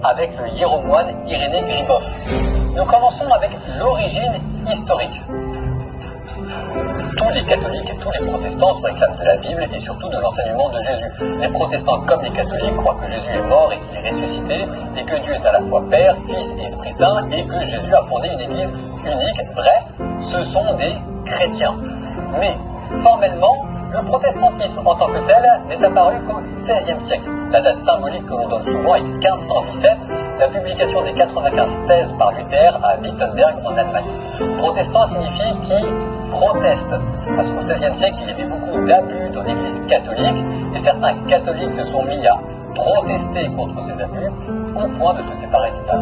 avec le hiéromoine Irénée Gribov. Nous commençons avec l'origine historique. Tous les catholiques et tous les protestants se réclament de la Bible et surtout de l'enseignement de Jésus. Les protestants comme les catholiques croient que Jésus est mort et qu'il est ressuscité et que Dieu est à la fois Père, Fils et Esprit Saint et que Jésus a fondé une église unique. Bref, ce sont des chrétiens. Mais formellement, le protestantisme en tant que tel n'est apparu qu'au XVIe siècle. La date symbolique que l'on donne souvent est 1517, la publication des 95 thèses par Luther à Wittenberg en Allemagne. Protestant signifie qui proteste, parce qu'au XVIe siècle, il y avait beaucoup d'abus dans l'Église catholique, et certains catholiques se sont mis à protester contre ces abus, au point de se séparer du pape.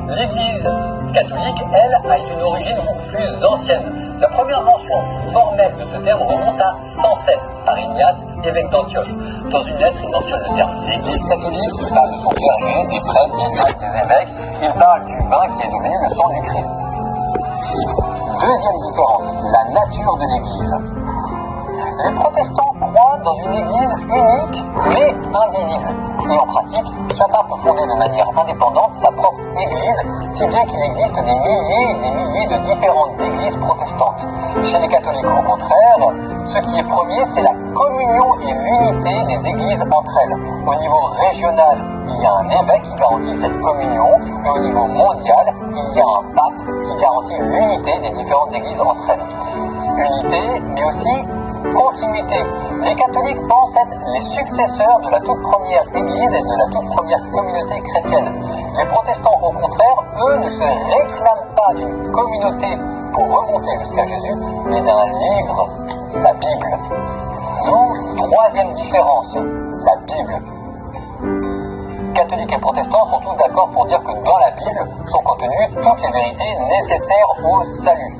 L'Église catholique, elle, a une origine beaucoup plus ancienne. La première mention formelle de ce terme remonte à 107 par Ignace, évêque d'Antioche. Dans une lettre, il mentionne le terme l'Église catholique, il parle de son clergé, des prêtres, des diacres, des évêques, il parle du vin qui est devenu le sang du Christ. Deuxième différence, la nature de l'Église. Les protestants croient dans une Église unique mais indivisible. Et en pratique, chacun peut fonder de manière indépendante sa propre Église, si bien qu'il existe des milliers et des milliers de différentes Églises protestantes. Chez les catholiques, au contraire, ce qui est premier, c'est la communion et l'unité des Églises entre elles. Au niveau régional, il y a un évêque qui garantit cette communion, et au niveau mondial, il y a un pape qui garantit l'unité des différentes Églises entre elles. Unité, mais aussi continuité. Les catholiques pensent être les successeurs de la toute première Église et de la toute première communauté chrétienne. Les protestants, au contraire, eux ne se réclament pas d'une communauté pour remonter jusqu'à Jésus, mais d'un livre, la Bible. D'où troisième différence, la Bible. Catholiques et protestants sont tous d'accord pour dire que dans la Bible sont contenues toutes les vérités nécessaires au salut.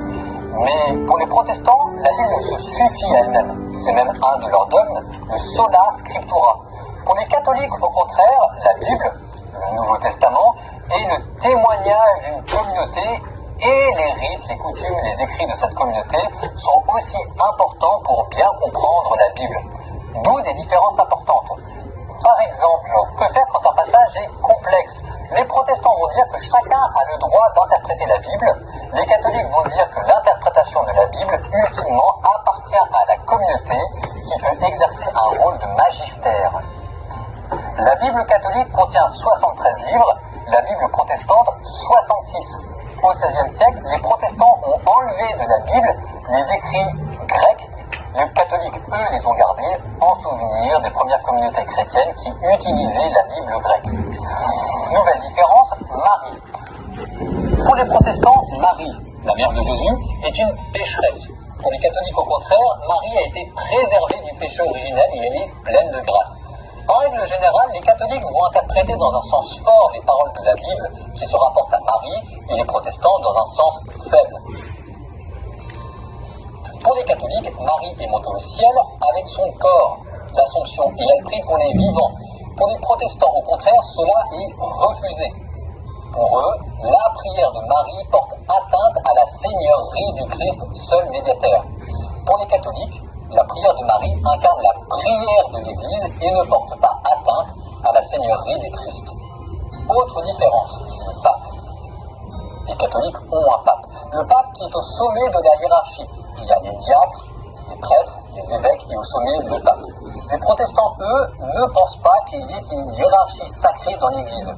Mais pour les protestants, la Bible se suffit à elle-même. C'est même un de leurs dogmes, le sola scriptura. Pour les catholiques, au contraire, la Bible, le Nouveau Testament, est le témoignage d'une communauté et les rites, les coutumes, les écrits de cette communauté sont aussi importants pour bien comprendre la Bible. D'où des différences importantes. Par exemple, que faire quand un passage est complexe? Les protestants vont dire que chacun a le droit d'interpréter la Bible. Les catholiques vont dire que l'interprétation de la Bible, ultimement, appartient à la communauté qui peut exercer un rôle de magistère. La Bible catholique contient 73 livres, la Bible protestante 66. Au XVIe siècle, les protestants ont enlevé de la Bible les écrits grecs. Les catholiques, eux, les ont gardés en souvenir des premières communautés chrétiennes qui utilisaient la Bible grecque. Nouvelle différence, Marie. Pour les protestants, Marie, la mère de Jésus, est une pécheresse. Pour les catholiques, au contraire, Marie a été préservée du péché originel et elle est pleine de grâce. En règle générale, les catholiques vont interpréter dans un sens fort les paroles de la Bible qui se rapportent à Marie et les protestants dans un sens faible. Pour les catholiques, Marie est montée au ciel avec son corps, l'Assomption, et elle prie pour les vivants. Pour les protestants, au contraire, cela est refusé. Pour eux, la prière de Marie porte atteinte à la seigneurie du Christ, seul médiateur. Pour les catholiques, la prière de Marie incarne la prière de l'Église et ne porte pas atteinte à la seigneurie du Christ. Autre différence, le pape. Les catholiques ont un pape. Le pape qui est au sommet de la hiérarchie. Il y a les diacres, les prêtres, les évêques et au sommet le pape. Les protestants, eux, ne pensent pas qu'il y ait une hiérarchie sacrée dans l'Église.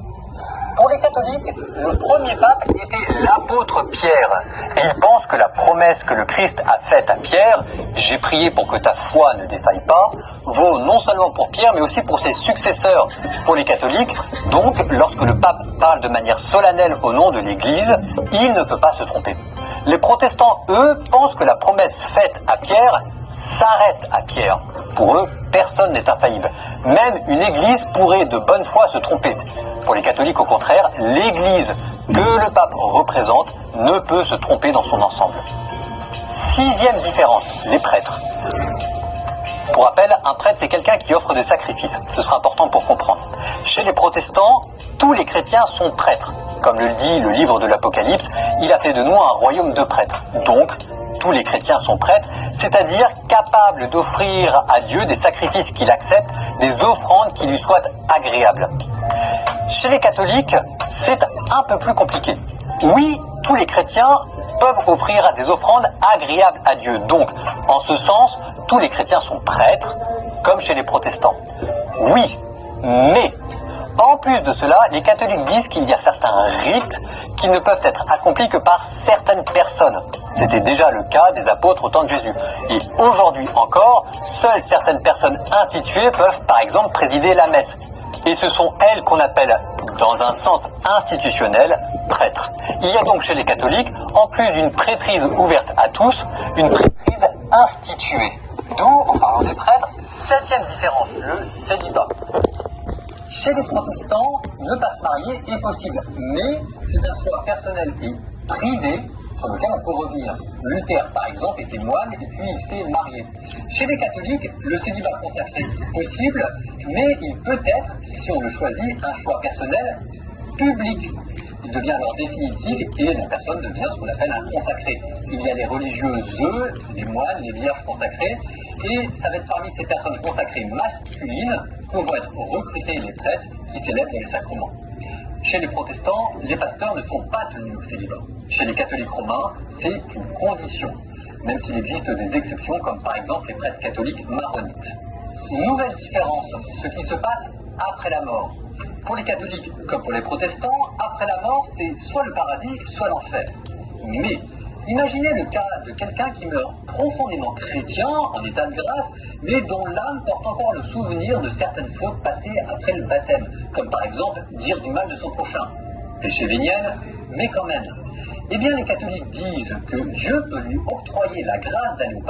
Pour les catholiques, le premier pape était l'apôtre Pierre. Et ils pensent que la promesse que le Christ a faite à Pierre, « J'ai prié pour que ta foi ne défaille pas », vaut non seulement pour Pierre, mais aussi pour ses successeurs. Pour les catholiques, donc, lorsque le pape parle de manière solennelle au nom de l'Église, il ne peut pas se tromper. Les protestants, eux, pensent que la promesse faite à Pierre s'arrête à Pierre. Pour eux, personne n'est infaillible. Même une église pourrait de bonne foi se tromper. Pour les catholiques, au contraire, l'église que le pape représente ne peut se tromper dans son ensemble. Sixième différence, les prêtres. Pour rappel, un prêtre, c'est quelqu'un qui offre des sacrifices. Ce sera important pour comprendre. Chez les protestants, tous les chrétiens sont prêtres. Comme le dit le livre de l'Apocalypse, il a fait de nous un royaume de prêtres. Donc, tous les chrétiens sont prêtres, c'est-à-dire capables d'offrir à Dieu des sacrifices qu'il accepte, des offrandes qui lui soient agréables. Chez les catholiques, c'est un peu plus compliqué. Oui, tous les chrétiens peuvent offrir des offrandes agréables à Dieu. Donc, en ce sens, tous les chrétiens sont prêtres, comme chez les protestants. Oui, mais en plus de cela, les catholiques disent qu'il y a certains rites qui ne peuvent être accomplis que par certaines personnes. C'était déjà le cas des apôtres au temps de Jésus. Et aujourd'hui encore, seules certaines personnes instituées peuvent par exemple présider la messe. Et ce sont elles qu'on appelle, dans un sens institutionnel, prêtres. Il y a donc chez les catholiques, en plus d'une prêtrise ouverte à tous, une prêtrise instituée. D'où, en parlant des prêtres, septième différence, le célibat. Chez les protestants, ne pas se marier est possible, mais c'est un choix personnel et privé sur lequel on peut revenir. Luther, par exemple, était moine et puis il s'est marié. Chez les catholiques, le célibat consacré est possible, mais il peut être, si on le choisit, un choix personnel public. Il devient alors définitif et la personne devient ce qu'on appelle un consacré. Il y a les religieuses, les moines, les vierges consacrées, et ça va être parmi ces personnes consacrées masculines que vont être recrutés les prêtres qui célèbrent les sacrements. Chez les protestants, les pasteurs ne sont pas tenus au célibat. Chez les catholiques romains, c'est une condition, même s'il existe des exceptions comme par exemple les prêtres catholiques maronites. Nouvelle différence, ce qui se passe après la mort. Pour les catholiques comme pour les protestants, après la mort, c'est soit le paradis, soit l'enfer. Mais imaginez le cas de quelqu'un qui meurt profondément chrétien, en état de grâce, mais dont l'âme porte encore le souvenir de certaines fautes passées après le baptême, comme par exemple dire du mal de son prochain. Péché véniel, mais quand même. Eh bien les catholiques disent que Dieu peut lui octroyer la grâce d'aller au paradis